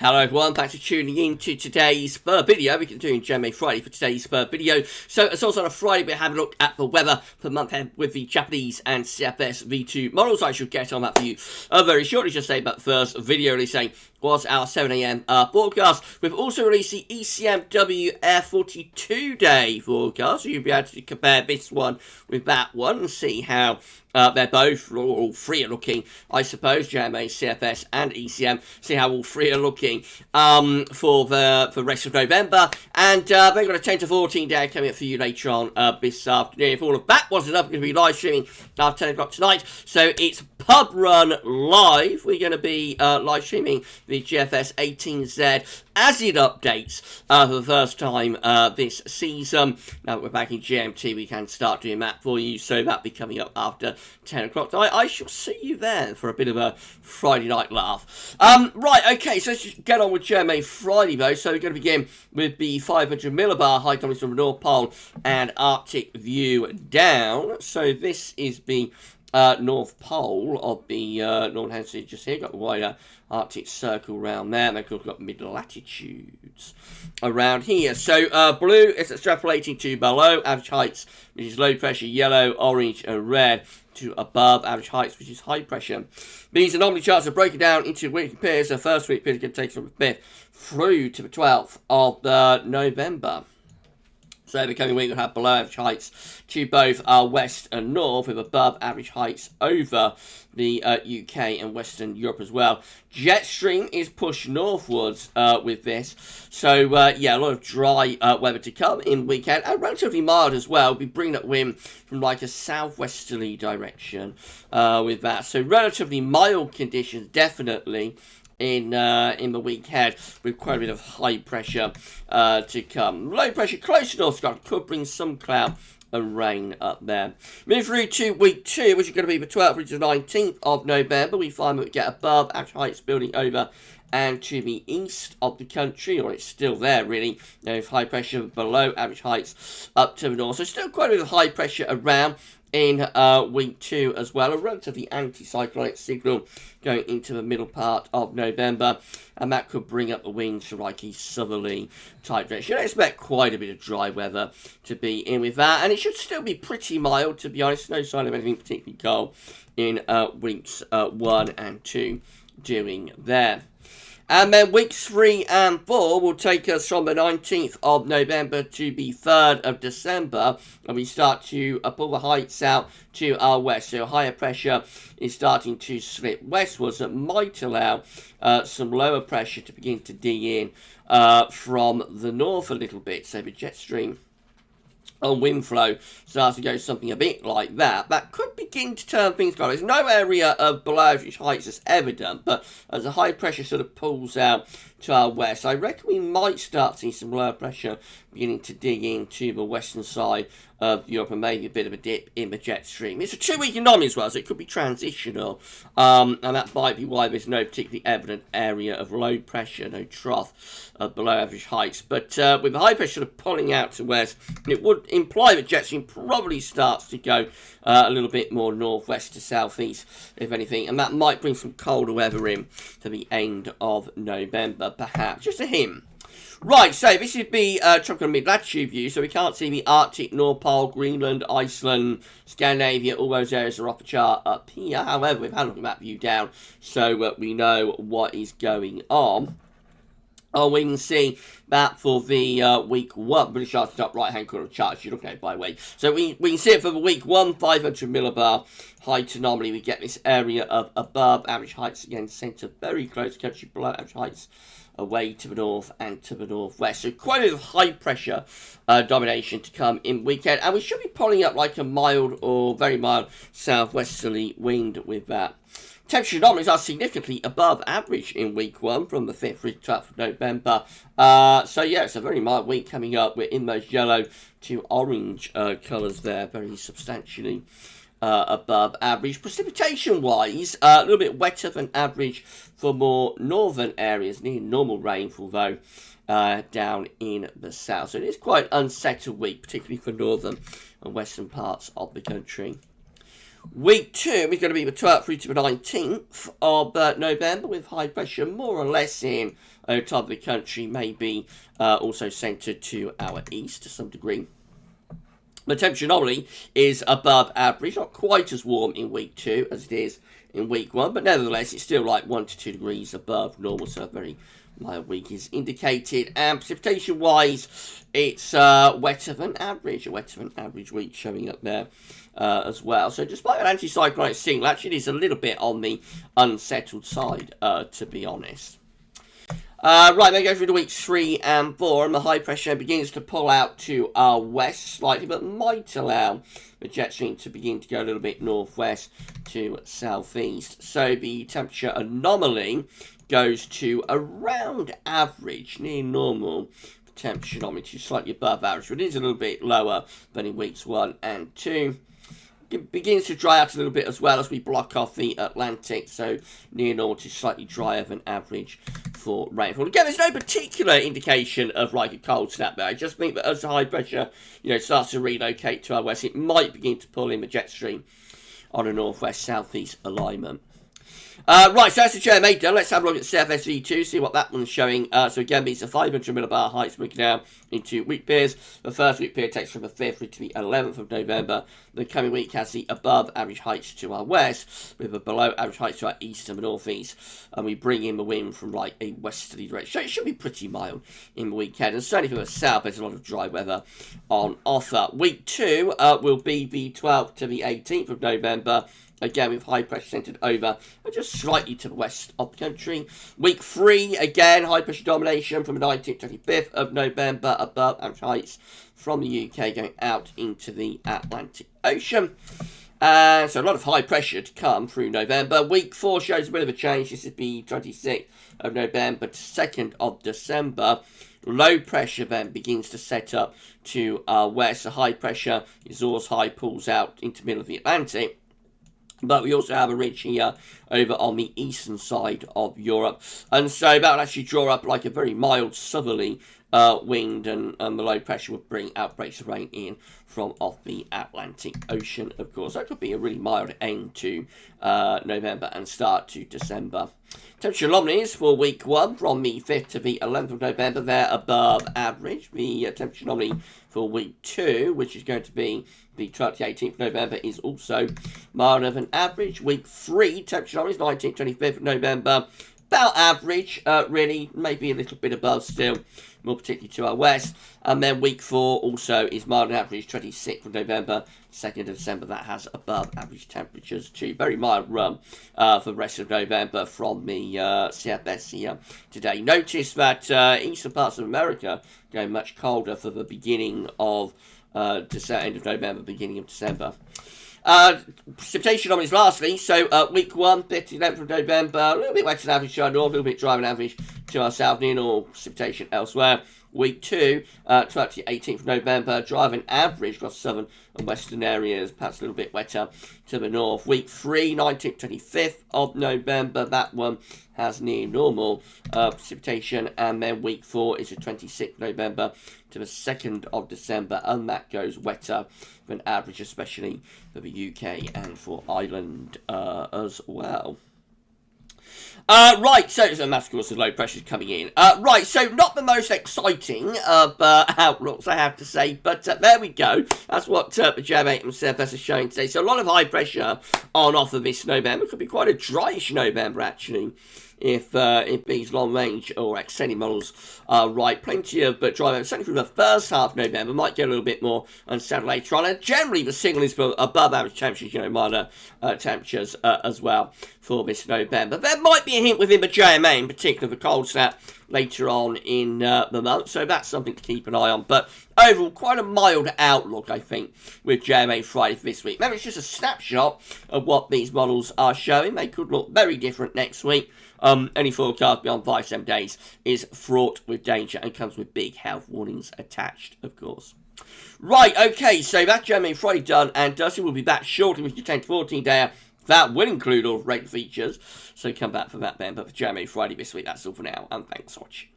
Hello everyone, thanks for tuning in to today's video. We can do JMA Friday for today's video. So it's also on a Friday, we're having a look at the weather for the month ahead with the Japanese and CFS V2 models. I should get on that for you very shortly. Just say about the first video releasing was our 7 AM broadcast. We've also released the ECMW Air 42 day forecast, so you'll be able to compare this one with that one and see how they're both, all three are looking, I suppose, JMA, CFS and ECM, see how all three are looking for the rest of November. And they've got a 10 to 14 day coming up for you later on this afternoon. If all of that wasn't enough, we're going to be live streaming after 10 o'clock tonight. So it's Pub Run Live. We're going to be live streaming the GFS 18Z as it updates for the first time this season. Now that we're back in GMT, we can start doing that for you. So that'll be coming up after 10 o'clock tonight. I shall see you there for a bit of a Friday night laugh. Right, okay, so let's just get on with JMA Friday, though. So we're going to begin with the 500 millibar high times from the North Pole and Arctic view down. So this is the North Pole of the Northern Hemisphere just here. Got the wider Arctic circle around there. And then we've got mid-latitudes around here. So blue is extrapolating to below average heights, which is low pressure, yellow, orange, and red, to above average heights, which is high pressure. These anomaly charts are broken down into weekly periods. The first week period can take from the 5th through to the 12th of November. So the coming week we'll have below average heights to both west and north, with above average heights over the UK and Western Europe as well. Jet stream is pushed northwards with this. So yeah, a lot of dry weather to come in weekend, and relatively mild as well. We'll be bringing up wind from like a southwesterly direction with that. So relatively mild conditions, definitely in the week ahead, with quite a bit of high pressure to come. Low pressure close to North Scotland could bring some cloud and rain up there. Move through to week 2, which is going to be the 12th through to the 19th of November. We find that we get above average heights building over and to the east of the country, or it's still there really, with high pressure below average heights up to the north. So still quite a bit of high pressure around in week 2 as well. A relatively anticyclonic signal going into the middle part of November, and that could bring up the winds to like a southerly type direction. I expect quite a bit of dry weather to be in with that, and it should still be pretty mild, to be honest. No sign of anything particularly cold in weeks 1 and 2 doing there. And then weeks 3 and 4 will take us from the 19th of November to the 3rd of December. And we start to pull the heights out to our west. So higher pressure is starting to slip westwards. That might allow some lower pressure to begin to dig in from the north a little bit. So the jet stream and wind flow starts to go something a bit like that. That could begin to turn things cold. There's no area of below average heights that's evident, but as the high pressure sort of pulls out to our west, I reckon we might start seeing some lower pressure beginning to dig into the western side of Europe, and maybe a bit of a dip in the jet stream. It's a 2-week anomaly as well, so it could be transitional, and that might be why there's no particularly evident area of low pressure, no trough below average heights. But with the high pressure sort of pulling out to west, it would imply that jet stream probably starts to go a little bit more northwest to southeast, if anything, and that might bring some colder weather in to the end of November, perhaps. Just a hint. Right, so this is the tropical mid-latitude view, so we can't see the Arctic, North Pole, Greenland, Iceland, Scandinavia, all those areas are off the chart up here. However, we've had a look at that view down, so we know what is going on. Oh, we can see that for the week 1, British Arctic top right-hand corner of the chart, you're looking at it, by the way. So we can see it for the week 1, 500 millibar height anomaly. We get this area of above average heights, again, centre very close to country, below average heights away to the north and to the northwest. So quite a bit of high pressure domination to come in weekend, and we should be pulling up like a mild or very mild southwesterly wind with that. Temperature anomalies are significantly above average in week 1 from the 5th through to 12th of November. So yeah, it's a very mild week coming up. We're in those yellow to orange colours there, very substantially above average. Precipitation-wise, a little bit wetter than average for more northern areas, near normal rainfall though, down in the south. So it is quite an unsettled week, particularly for northern and western parts of the country. Week 2 is going to be the 12th through to the 19th of November, with high pressure more or less in over top of the country, maybe also centred to our east to some degree. The temperature anomaly is above average, not quite as warm in week 2 as it is in week 1, but nevertheless it's still like 1 to 2 degrees above normal, so a very mild week is indicated. And precipitation wise, it's wetter than average, a wetter than average week showing up there as well. So despite an anticyclonic signal, actually it is a little bit on the unsettled side, to be honest. Right, then go through the weeks 3 and 4, and the high pressure begins to pull out to our west slightly, but might allow the jet stream to begin to go a little bit northwest to southeast. So the temperature anomaly goes to around average, near normal temperature anomaly, to slightly above average, but it is a little bit lower than in weeks 1 and 2. It begins to dry out a little bit as well as we block off the Atlantic, so near normal to slightly drier than average for rainfall. Again, there's no particular indication of like a cold snap there. I just think that as the high pressure, starts to relocate to our west, it might begin to pull in the jet stream on a northwest-southeast alignment. Right, so that's the JMA done. Let's have a look at CFS-V2, see what that one's showing. So again, these are 500 millibar heights moving down into week periods. The first week period takes from the 5th through to the 11th of November. The coming week has the above average heights to our west, with the below average heights to our east and the northeast. And we bring in the wind from like a westerly direction. So it should be pretty mild in the weekend. And certainly from the south, there's a lot of dry weather on offer. Week 2 will be the 12th to the 18th of November. Again, with high pressure centred over just slightly to the west of the country. Week 3, again, high pressure domination from the 19th to 25th of November, above average heights from the UK going out into the Atlantic Ocean. So a lot of high pressure to come through November. Week 4 shows a bit of a change. This is the 26th of November to 2nd of December. Low pressure then begins to set up to our west. The high pressure is always high, pulls out into the middle of the Atlantic. But we also have a ridge here over on the eastern side of Europe. And so that will actually draw up like a very mild southerly wind, and the low pressure would bring outbreaks of rain in from off the Atlantic Ocean, of course. That could be a really mild end to November and start to December. Temperature anomalies for week 1 from the 5th to the 11th of November, they're above average. The temperature anomaly for week 2, which is going to be the 12th to 18th of November, is also milder than average. Week 3, temperature anomalies, 19th to 25th of November, about average, really, maybe a little bit above still, more particularly to our west. And then week 4 also is mild and average, 26th of November, 2nd of December, that has above average temperatures too. Very mild run for the rest of November from the CFS here today. Notice that eastern parts of America going much colder for the beginning of end of November, beginning of December. Precipitation anomalies lastly, so week 1, 5th to 11th of November, a little bit wetter than average to our north, a little bit drier than average to our south, near normal precipitation elsewhere. Week 2, 12th to 18th of November, drier than average across southern and western areas, perhaps a little bit wetter to the north. Week 3, 19th to 25th of November, that one has near normal precipitation. And then week 4 is the 26th of November to the 2nd of December, and that goes wetter than average, especially for the UK and for Ireland as well. Right, so and that's of course the low pressures coming in. Right, so not the most exciting of outlooks, I have to say, but there we go. That's what the JMA and CFS are showing today. So a lot of high pressure on offer this November. Could be quite a dryish November actually, if these long range or extended models are right. Plenty of dry weather, certainly from the first half of November. Might get a little bit more unsettled later on. And generally the signal is for above average temperatures, minor temperatures as well for this November. There might be a hint within the JMA, in particular the cold snap later on in the month, so that's something to keep an eye on. But overall, quite a mild outlook, I think, with JMA Friday for this week. Maybe it's just a snapshot of what these models are showing. They could look very different next week. Any forecast beyond 5-7 days is fraught with danger and comes with big health warnings attached, of course. Right, okay, so that's JMA Friday done and dusted. We'll be back shortly with your 10 to 14 day. That will include all regular features, so come back for that then. But for JMA Friday this week, that's all for now, and thanks for watching.